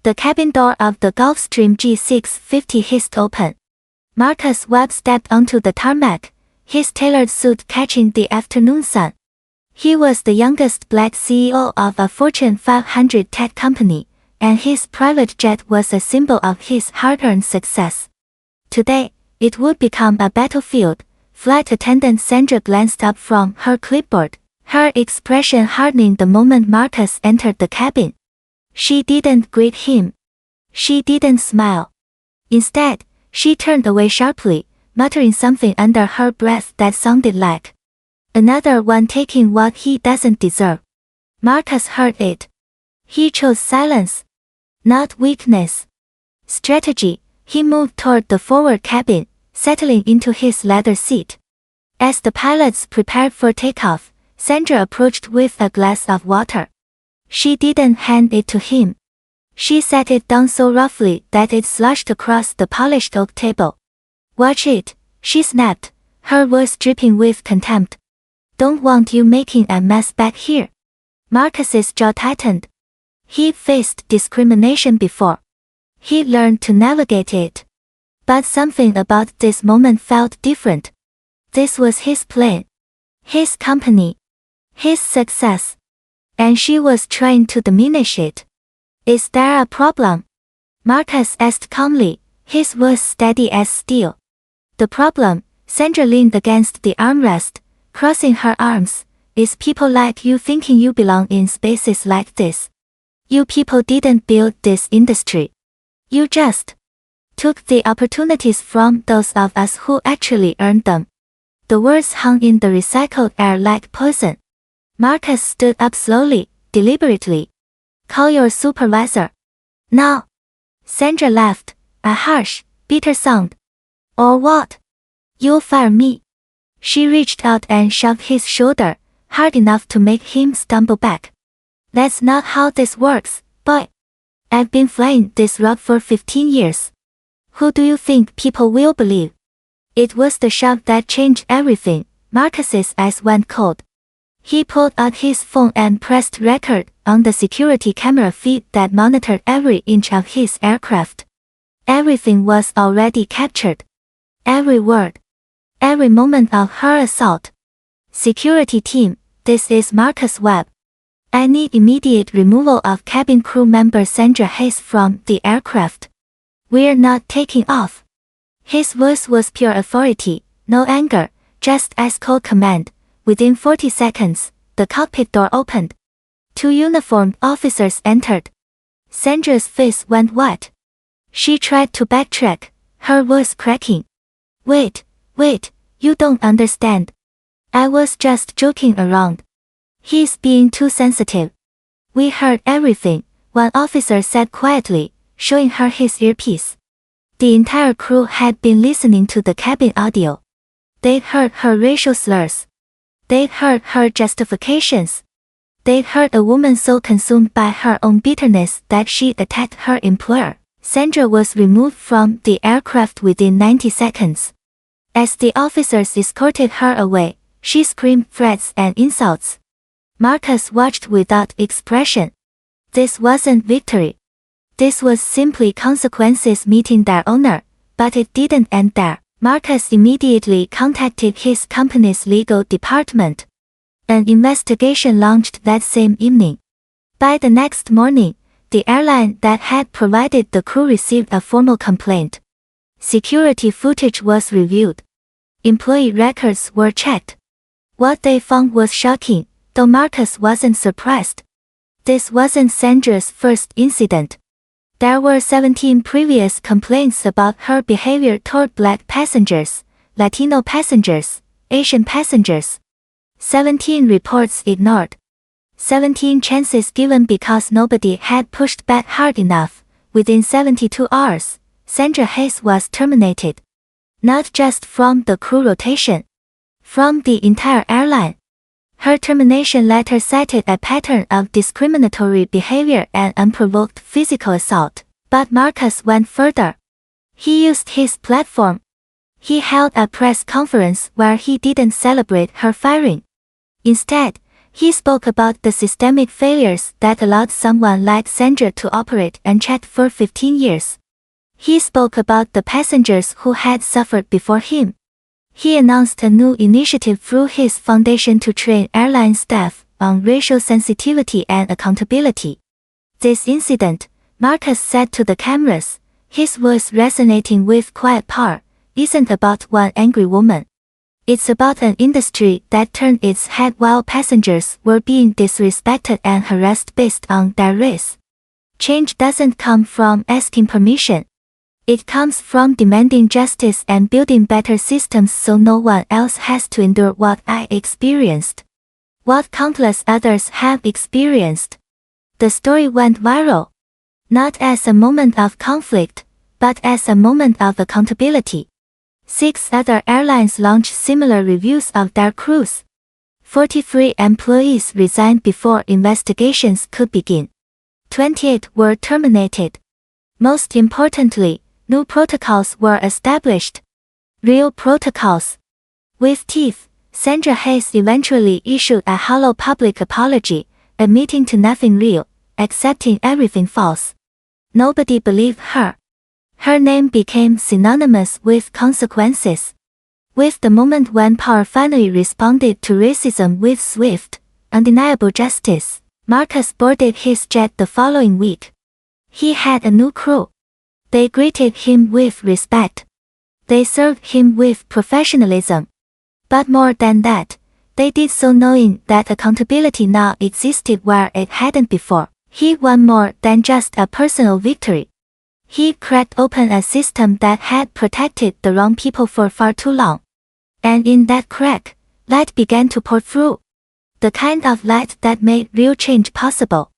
The cabin door of the Gulfstream G650 hissed open. Marcus Webb stepped onto the tarmac, his tailored suit catching the afternoon sun. He was the youngest black CEO of a Fortune 500 tech company, and his private jet was a symbol of his hard-earned success. Today, it would become a battlefield. Flight attendant Sandra glanced up from her clipboard, her expression hardening the moment Marcus entered the cabin. She didn't greet him. She didn't smile. Instead, she turned away sharply, muttering something under her breath that sounded like, "Another one taking what he doesn't deserve." Marcus heard it. He chose silence, not weakness. Strategy. He moved toward the forward cabin, settling into his leather seat. As the pilots prepared for takeoff, Sandra approached with a glass of water. She didn't hand it to him. She set it down so roughly that it sloshed across the polished oak table. "Watch it," she snapped, her voice dripping with contempt. "Don't want you making a mess back here." Marcus's jaw tightened. He'd faced discrimination before. He learned to navigate it. But something about this moment felt different. This was his plane, his company, his success. And she was trying to diminish it. "Is there a problem?" Marcus asked calmly, his voice steady as steel. "The problem," Sandra leaned against the armrest, crossing her arms, "is people like you thinking you belong in spaces like this. You people didn't build this industry. You just took the opportunities from those of us who actually earned them." The words hung in the recycled air like poison. Marcus stood up slowly, deliberately. "Call your supervisor. Now." Sandra laughed, a harsh, bitter sound. "Or what? You'll fire me." She reached out and shoved his shoulder, hard enough to make him stumble back. "That's not how this works, boy. I've been flying this route for 15 years. Who do you think people will believe?" It was the shove that changed everything. Marcus's eyes went cold. He pulled out his phone and pressed record on the security camera feed that monitored every inch of his aircraft. Everything was already captured. Every word. Every moment of her assault. "Security team, this is Marcus Webb. I need immediate removal of cabin crew member Sandra Hayes from the aircraft. We're not taking off." His voice was pure authority, no anger, just ice cold command. Within 40 seconds, the cockpit door opened. 2 uniformed officers entered. Sandra's face went white. She tried to backtrack, her voice cracking. Wait, you don't understand. I was just joking around. He's being too sensitive." "We heard everything," one officer said quietly, showing her his earpiece. The entire crew had been listening to the cabin audio. They'd heard her racial slurs. They'd heard her justifications. They'd heard a woman so consumed by her own bitterness that she'd attacked her employer. Sandra was removed from the aircraft within 90 seconds. As the officers escorted her away, she screamed threats and insults. Marcus watched without expression. This wasn't victory. This was simply consequences meeting their owner, but it didn't end there. Marcus immediately contacted his company's legal department. An investigation launched that same evening. By the next morning, the airline that had provided the crew received a formal complaint. Security footage was reviewed. Employee records were checked. What they found was shocking, though Marcus wasn't surprised. This wasn't Sandra's first incident. There were 17 previous complaints about her behavior toward Black passengers, Latino passengers, Asian passengers. 17 reports ignored. 17 chances given because nobody had pushed back hard enough. Within 72 hours, Sandra Hayes was terminated. Not just from the crew rotation. From the entire airline. Her termination letter cited a pattern of discriminatory behavior and unprovoked physical assault, but Marcus went further. He used his platform. He held a press conference where he didn't celebrate her firing. Instead, He spoke about the systemic failures that allowed someone like Sandra to operate unchecked for 15 years. He spoke about the passengers who had suffered before him. He announced a new initiative through his foundation to train airline staff on racial sensitivity and accountability. This incident, Marcus said to the cameras, his voice resonating with quiet power, isn't about one angry woman. It's about an industry that turned its head while passengers were being disrespected and harassed based on their race. Change doesn't come from asking permission. It comes from demanding justice and building better systems so no one else has to endure what I experienced. What countless others have experienced. The story went viral. Not as a moment of conflict, but as a moment of accountability. 6 other airlines launched similar reviews of their crews. 43 employees resigned before investigations could begin. 28 were terminated. Most importantly, new protocols were established. Real protocols. With teeth, Sandra Hayes eventually issued a hollow public apology, admitting to nothing real, accepting everything false. Nobody believed her. Her name became synonymous with consequences. With the moment when power finally responded to racism with swift, undeniable justice, Marcus boarded his jet the following week. He had a new crew. They greeted him with respect. They served him with professionalism. But more than that, they did so knowing that accountability now existed where it hadn't before. He won more than just a personal victory. He cracked open a system that had protected the wrong people for far too long. And in that crack, light began to pour through. The kind of light that made real change possible.